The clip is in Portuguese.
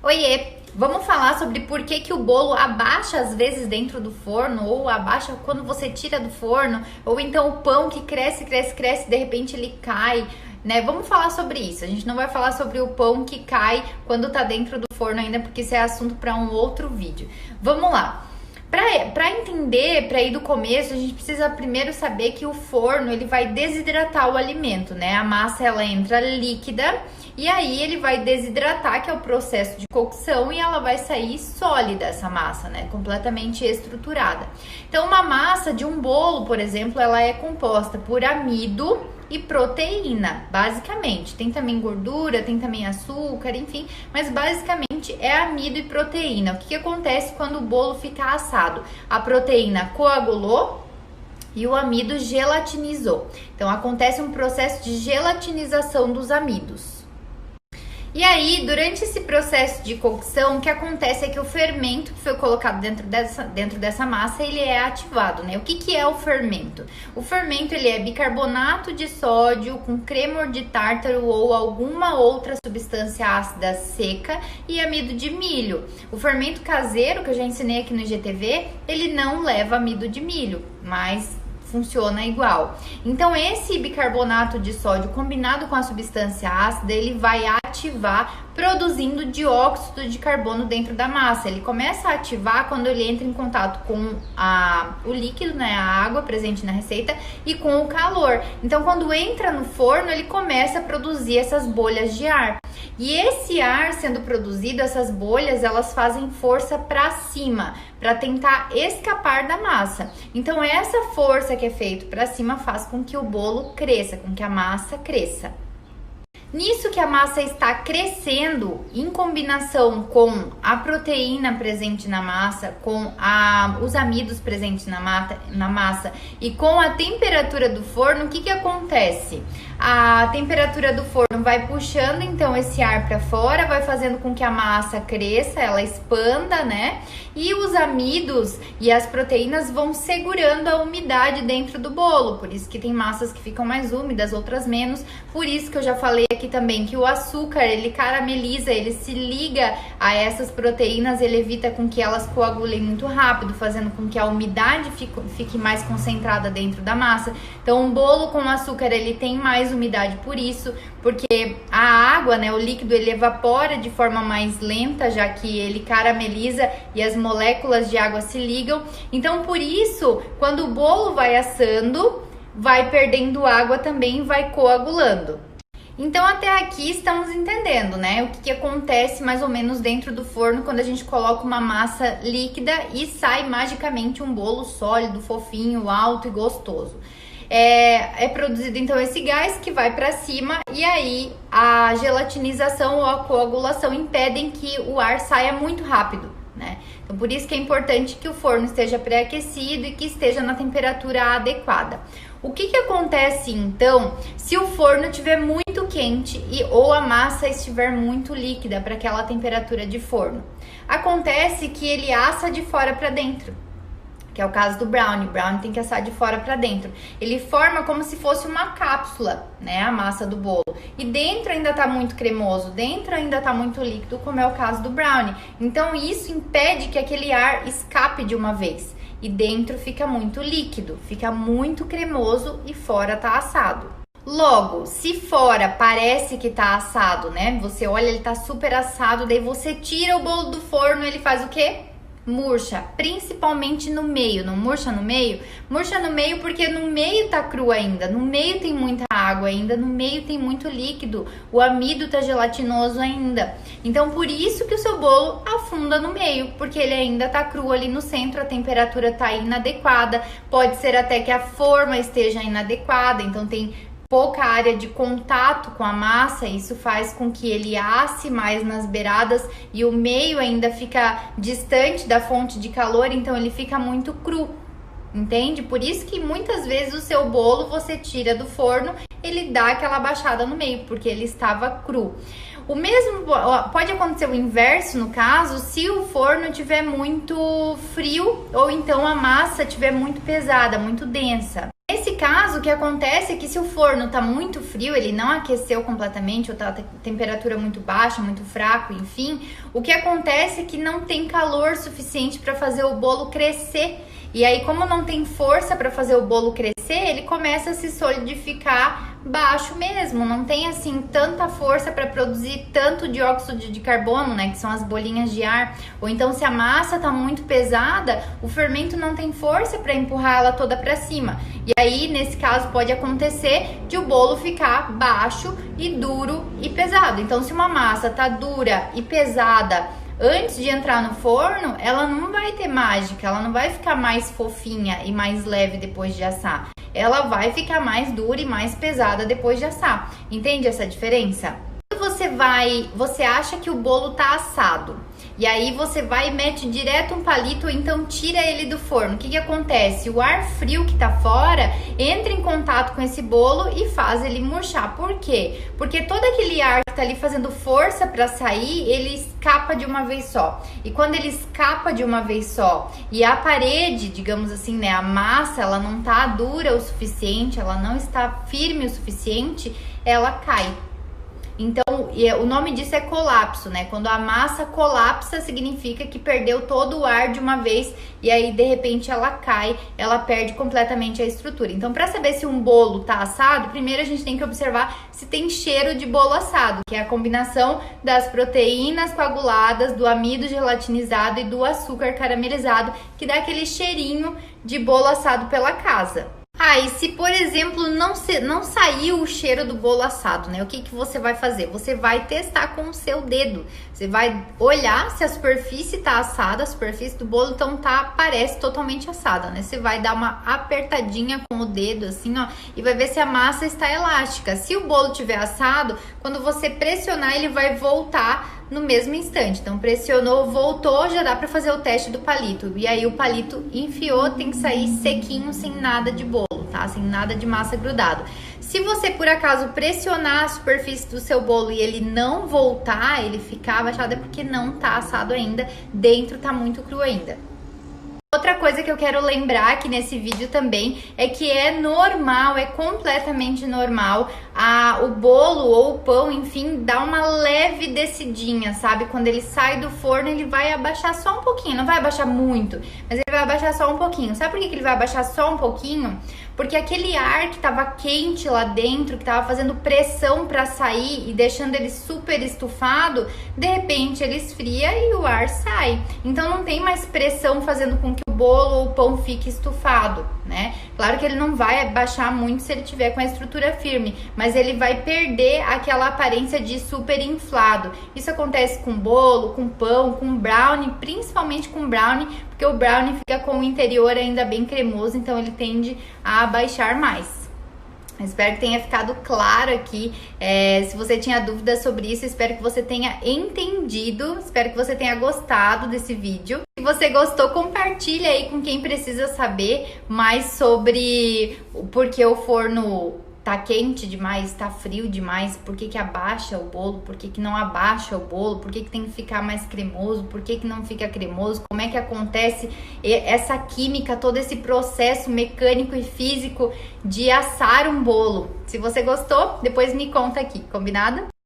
Oiê! Vamos falar sobre por que o bolo abaixa às vezes dentro do forno, ou abaixa quando você tira do forno, ou então o pão que cresce, de repente ele cai, né? Vamos falar sobre isso. A gente não vai falar sobre o pão que cai quando tá dentro do forno ainda, porque isso é assunto para um outro vídeo. Vamos lá! Para entender, para ir do começo, a gente precisa primeiro saber que o forno ele vai desidratar o alimento, né? A massa ela entra líquida e aí ele vai desidratar, que é o processo de cocção, e ela vai sair sólida essa massa, né? Completamente estruturada. Então, uma massa de um bolo, por exemplo, ela é composta por amido e proteína, basicamente. Tem também gordura, tem também açúcar, enfim, mas basicamente é amido e proteína. O que acontece quando o bolo fica assado? A proteína coagulou e o amido gelatinizou. Então acontece um processo de gelatinização dos amidos. E aí, durante esse processo de cocção, o que acontece é que o fermento que foi colocado dentro dessa massa, ele é ativado, né? O que é o fermento? O fermento, ele é bicarbonato de sódio com cremor de tártaro ou alguma outra substância ácida seca e amido de milho. O fermento caseiro, que eu já ensinei aqui no IGTV, ele não leva amido de milho, mas funciona igual. Então, esse bicarbonato de sódio combinado com a substância ácida, ele vai ativar produzindo dióxido de carbono dentro da massa. Ele começa a ativar quando ele entra em contato com o líquido, né, a água presente na receita, e com o calor. Então, quando entra no forno, ele começa a produzir essas bolhas de ar. E esse ar sendo produzido, essas bolhas, elas fazem força para cima, para tentar escapar da massa. Então, essa força que é feita para cima faz com que o bolo cresça, com que a massa cresça. Nisso que a massa está crescendo, em combinação com a proteína presente na massa, com os amidos presentes na massa e com a temperatura do forno, o que acontece? A temperatura do forno vai puxando então esse ar para fora, vai fazendo com que a massa cresça, ela expanda, né? E os amidos e as proteínas vão segurando a umidade dentro do bolo. Por isso que tem massas que ficam mais úmidas, outras menos. Por isso que eu já falei aqui também que o açúcar, ele carameliza, ele se liga a essas proteínas, ele evita com que elas coagulem muito rápido, fazendo com que a umidade fique mais concentrada dentro da massa. Então, um bolo com açúcar, ele tem mais umidade por isso, porque a água, né, o líquido, ele evapora de forma mais lenta, já que ele carameliza e as moléculas de água se ligam. Então, por isso, quando o bolo vai assando, vai perdendo água também e vai coagulando. Então, até aqui estamos entendendo, né, o que acontece mais ou menos dentro do forno quando a gente coloca uma massa líquida e sai magicamente um bolo sólido, fofinho, alto e gostoso. É produzido então esse gás que vai para cima, e aí a gelatinização ou a coagulação impedem que o ar saia muito rápido, né? Então, por isso que é importante que o forno esteja pré-aquecido e que esteja na temperatura adequada. O que acontece então se o forno estiver muito quente ou a massa estiver muito líquida para aquela temperatura de forno? Acontece que ele assa de fora para dentro, que é o caso do brownie. O brownie tem que assar de fora para dentro. Ele forma como se fosse uma cápsula, né, a massa do bolo. E dentro ainda tá muito cremoso, dentro ainda tá muito líquido, como é o caso do brownie. Então, isso impede que aquele ar escape de uma vez. E dentro fica muito líquido, fica muito cremoso e fora tá assado. Logo, se fora parece que tá assado, né, você olha, ele tá super assado, daí você tira o bolo do forno, ele faz o quê? Murcha, principalmente no meio. Não murcha no meio? Murcha no meio porque no meio tá cru ainda, no meio tem muita água ainda, no meio tem muito líquido, o amido tá gelatinoso ainda. Então, por isso que o seu bolo afunda no meio, porque ele ainda tá cru ali no centro, a temperatura tá inadequada, pode ser até que a forma esteja inadequada, então tem pouca área de contato com a massa, isso faz com que ele asse mais nas beiradas e o meio ainda fica distante da fonte de calor, então ele fica muito cru, entende? Por isso que muitas vezes o seu bolo você tira do forno, ele dá aquela baixada no meio, porque ele estava cru. O mesmo pode acontecer o inverso no caso, se o forno tiver muito frio ou então a massa tiver muito pesada, muito densa. Nesse caso, o que acontece é que se o forno tá muito frio, ele não aqueceu completamente, ou tá a temperatura muito baixa, muito fraco, enfim, o que acontece é que não tem calor suficiente para fazer o bolo crescer. E aí, como não tem força para fazer o bolo crescer, ele começa a se solidificar baixo mesmo, não tem assim tanta força para produzir tanto dióxido de carbono, né, que são as bolinhas de ar. Ou então, se a massa tá muito pesada, o fermento não tem força para empurrar ela toda para cima. E aí, nesse caso, pode acontecer de o bolo ficar baixo e duro e pesado. Então, se uma massa tá dura e pesada antes de entrar no forno, ela não vai ter mágica, ela não vai ficar mais fofinha e mais leve depois de assar. Ela vai ficar mais dura e mais pesada depois de assar. Entende essa diferença? Quando você acha que o bolo tá assado, e aí você vai e mete direto um palito, ou então tira ele do forno. O que acontece? O ar frio que tá fora entra em contato com esse bolo e faz ele murchar. Por quê? Porque todo aquele ar que tá ali fazendo força para sair, ele escapa de uma vez só. E quando ele escapa de uma vez só, e a parede, digamos assim, né, a massa, ela não tá dura o suficiente, ela não está firme o suficiente, ela cai. Então, o nome disso é colapso, né? Quando a massa colapsa, significa que perdeu todo o ar de uma vez e aí, de repente, ela cai, ela perde completamente a estrutura. Então, para saber se um bolo tá assado, primeiro a gente tem que observar se tem cheiro de bolo assado, que é a combinação das proteínas coaguladas, do amido gelatinizado e do açúcar caramelizado, que dá aquele cheirinho de bolo assado pela casa. E se, por exemplo, não saiu o cheiro do bolo assado, né? O que você vai fazer? Você vai testar com o seu dedo. Você vai olhar se a superfície tá assada, a superfície do bolo então parece totalmente assada, né? Você vai dar uma apertadinha com o dedo, assim, ó, e vai ver se a massa está elástica. Se o bolo tiver assado, quando você pressionar, ele vai voltar no mesmo instante. Então, pressionou, voltou, já dá para fazer o teste do palito. E aí, o palito enfiou, tem que sair sequinho, sem nada de bolo, tá? Sem nada de massa grudado. Se você, por acaso, pressionar a superfície do seu bolo e ele não voltar, ele ficar abaixado, é porque não tá assado ainda, dentro tá muito cru ainda. Outra coisa que eu quero lembrar aqui nesse vídeo também é que é normal, é completamente normal o bolo ou o pão, enfim, dar uma leve descidinha, sabe? Quando ele sai do forno, ele vai abaixar só um pouquinho, não vai abaixar muito, mas ele vai abaixar só um pouquinho. Sabe por que ele vai abaixar só um pouquinho? Porque aquele ar que tava quente lá dentro, que tava fazendo pressão para sair e deixando ele super estufado, de repente ele esfria e o ar sai. Então não tem mais pressão fazendo com que o bolo ou o pão fique estufado, né? Claro que ele não vai baixar muito se ele tiver com a estrutura firme, mas ele vai perder aquela aparência de super inflado. Isso acontece com bolo, com pão, com brownie, principalmente com brownie, porque o brownie fica com o interior ainda bem cremoso, então ele tende a baixar mais. Espero que tenha ficado claro aqui. Se você tinha dúvidas sobre isso, espero que você tenha entendido. Espero que você tenha gostado desse vídeo. Se você gostou, compartilha aí com quem precisa saber mais sobre por que o forno tá quente demais, tá frio demais, por que abaixa o bolo, por que não abaixa o bolo, por que tem que ficar mais cremoso, por que não fica cremoso, como é que acontece essa química, todo esse processo mecânico e físico de assar um bolo. Se você gostou, depois me conta aqui, combinado?